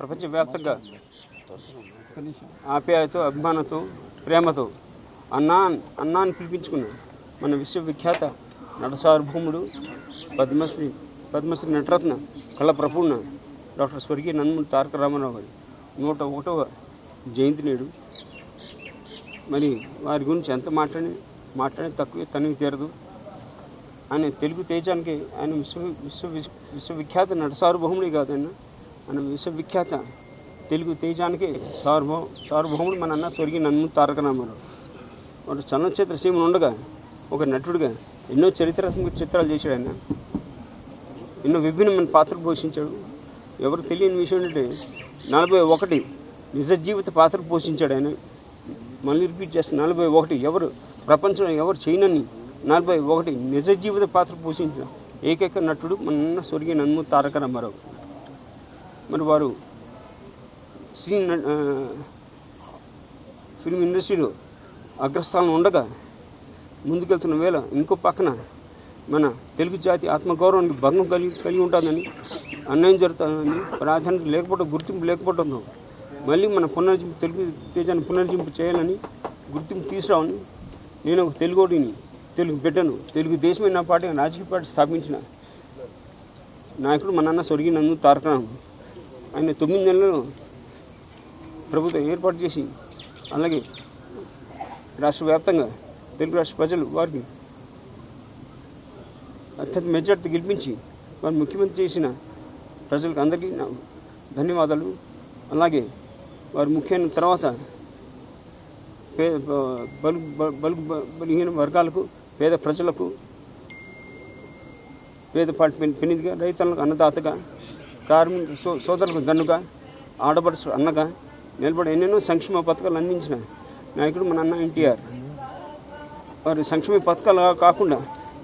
ప్రపంచవ్యాప్తంగా ఆప్యాయతో, అభిమానంతో, ప్రేమతో అన్నా అన్నా అని పిలిపించుకున్న మన విశ్వవిఖ్యాత నటసార్వభౌముడు పద్మశ్రీ నటరత్న కళాప్రపూర్ణ డాక్టర్ స్వర్గీయ నందమూరి తారక రామారావు గారి 101వ జయంతి నేడు. మరి వారి గురించి ఎంత మాట్లాడి తక్కువే తనివి తీరదు. ఆయన తెలుగు తేజానికి ఆయన విశ్వవిఖ్యాత నటసార్వభౌముడే కాదన్న, మన విశ్వవిఖ్యాత తెలుగు తేజానికి సార్వభౌముడు మన అన్న స్వర్గీయ నందమూరి తారక రామారావు. వాడు చలనచిత్ర సీమను ఉండగా ఒక నటుడిగా ఎన్నో చరిత్రాత్మక చిత్రాలు చేశాడు. ఆయన ఎన్నో విభిన్నమైన పాత్రలు పోషించాడు. ఎవరు తెలియని విషయం ఏంటంటే 41 నిజ జీవిత పాత్రలు పోషించాడు ఆయన. మళ్ళీ రిపీట్ చేస్తాను, 41 ఎవరు ప్రపంచంలో ఎవరు చేయనని 41 నిజ జీవిత పాత్ర పోషించిన ఏకైక నటుడు మన స్వర్గీయ నందమూరి తారక రామారావు. మరి వారు ఫిల్మ్ ఇండస్ట్రీలో అగ్రస్థానం ఉండగా ముందుకెళ్తున్న వేళ ఇంకో పక్కన మన తెలుగు జాతి ఆత్మగౌరవానికి భంగం కలిగి ఉంటుందని, అన్యాయం జరుగుతుందని, ప్రాధాన్యత లేకపోవడం, గుర్తింపు లేకపోవడంతో మళ్ళీ మన తెలుగు తేజాన్ని పునర్జింపు చేయాలని, గుర్తింపు తీసుకురావని నేను ఒక తెలుగోడిని, తెలుగు బిడ్డను, తెలుగు దేశమే నా పార్టీ రాజకీయ పార్టీ స్థాపించిన నాయకుడు మన అన్న స్వర్గీయ నందమూరి తారక రామారావు. ఆయన 9 నెలలు ప్రభుత్వం ఏర్పాటు చేసి, అలాగే రాష్ట్ర వ్యాప్తంగా తెలుగు రాష్ట్ర ప్రజలు వారికి అత్యంత మెజార్టీ గెలిపించి వారు ముఖ్యమంత్రి చేసిన ప్రజలకు అందరికీ ధన్యవాదాలు. అలాగే వారు ముఖ్యమైన తర్వాత బలహీన వర్గాలకు, పేద ప్రజలకు, పేద పార్టీ పెన్నిదిగా, రైతులకు అన్నదాతగా, కార్మిక సోదరులకు దన్నుగా, ఆడపడుచు అన్నగా నిలబడి ఎన్నెన్నో సంక్షేమ పథకాలు అందించిన నాయకుడు మన అన్న ఎన్టీఆర్. వారి సంక్షేమ పథకాలు కాకుండా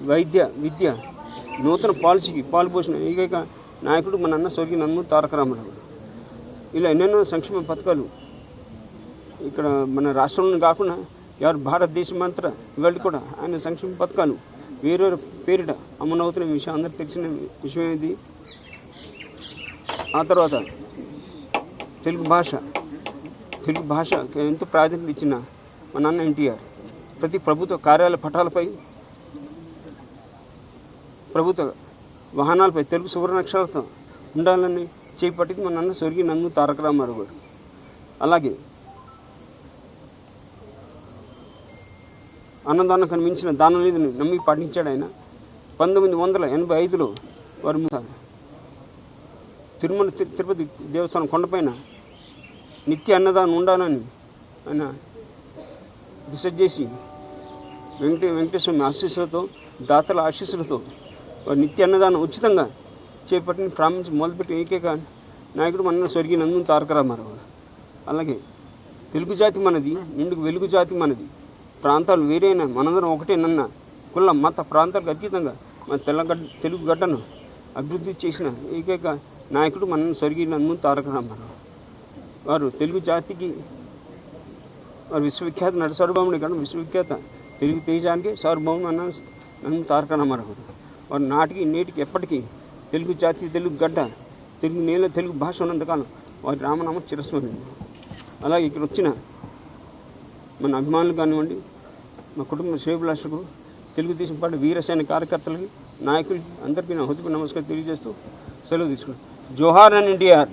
వైద్య, విద్య, నూతన పాలసీకి పాల్పోసిన ఏకైక నాయకుడు మన అన్న స్వర్గీయ నందమూరి తారక రామారావు. ఇలా ఎన్నెన్నో సంక్షేమ పథకాలు ఇక్కడ మన రాష్ట్రంలో కాకుండా ఎవరు భారతదేశం అంతా ఇవాళ కూడా ఆయన సంక్షేమ పథకాలు వేరే పేరిట అమలవుతున్న విషయం అందరికి తెలిసిన విషయం ఇది. ఆ తర్వాత తెలుగు భాష ఎంతో ప్రాధాన్యత ఇచ్చిన మన అన్న ఎన్టీఆర్ ప్రతి ప్రభుత్వ కార్యాలయ పటాలపై, ప్రభుత్వ వాహనాలపై తెలుగు సువర్ణాక్షరాలతో ఉండాలని చేపట్టింది మన అన్న స్వర్గీయ నందమూరి తారక రామారావు గారు. అలాగే అన్నదానం కనిపించిన దానం లేదని నమ్మి పాటించాడు ఆయన. 1985లో వారు తిరుమల తిరుపతి దేవస్థానం కొండపైన నిత్య అన్నదానం ఉండాలని ఆయన డిసైడ్ చేసి వెంకటేశ్వర ఆశీస్సులతో, దాతల ఆశీస్సులతో వారు నిత్య అన్నదానం ఉచితంగా చేపట్టిన ప్రారంభించి మొదలుపెట్టిన ఏకైక నాయకుడు మన స్వర్గీయ నందమూరి తారక రామారావు. అలాగే తెలుగు జాతి మనది, నిండుకు వెలుగు జాతి మనది, ప్రాంతాలు వేరైనా మనందరం ఒకటేనన్న కుల మత ప్రాంతాలకు అతీతంగా మన తెలుగు గడ్డను అభివృద్ధి చేసిన ఏకైక నాయకుడు మన స్వర్గీయ నందమూరి తారక రామారావు. వారు తెలుగు జాతికి వారు విశ్వవిఖ్యాత నట సార్వభౌముడి కాదు, విశ్వవిఖ్యాత తెలుగు తేజానికి సార్వభౌముడు అన్న నందమూరి తారక రామారావు. వారు నాటికి నేటికి ఎప్పటికీ తెలుగు జాతి, తెలుగు గడ్డ, తెలుగు నేల, తెలుగు భాష ఉన్నంతకాలం వారి రామనామం చిరస్మరణీయం. అలాగే ఇక్కడ వచ్చిన మన అభిమానులు కానివ్వండి, మా కుటుంబ శ్రేయభిలాషులకు, తెలుగుదేశం పార్టీ వీరసేన కార్యకర్తలకి, నాయకులకి అందరికీ నా హృదయపూర్వక నమస్కారం తెలియజేస్తూ సెలవు తీసుకున్నాను. జోహార్ అన్ ఎన్టీఆర్.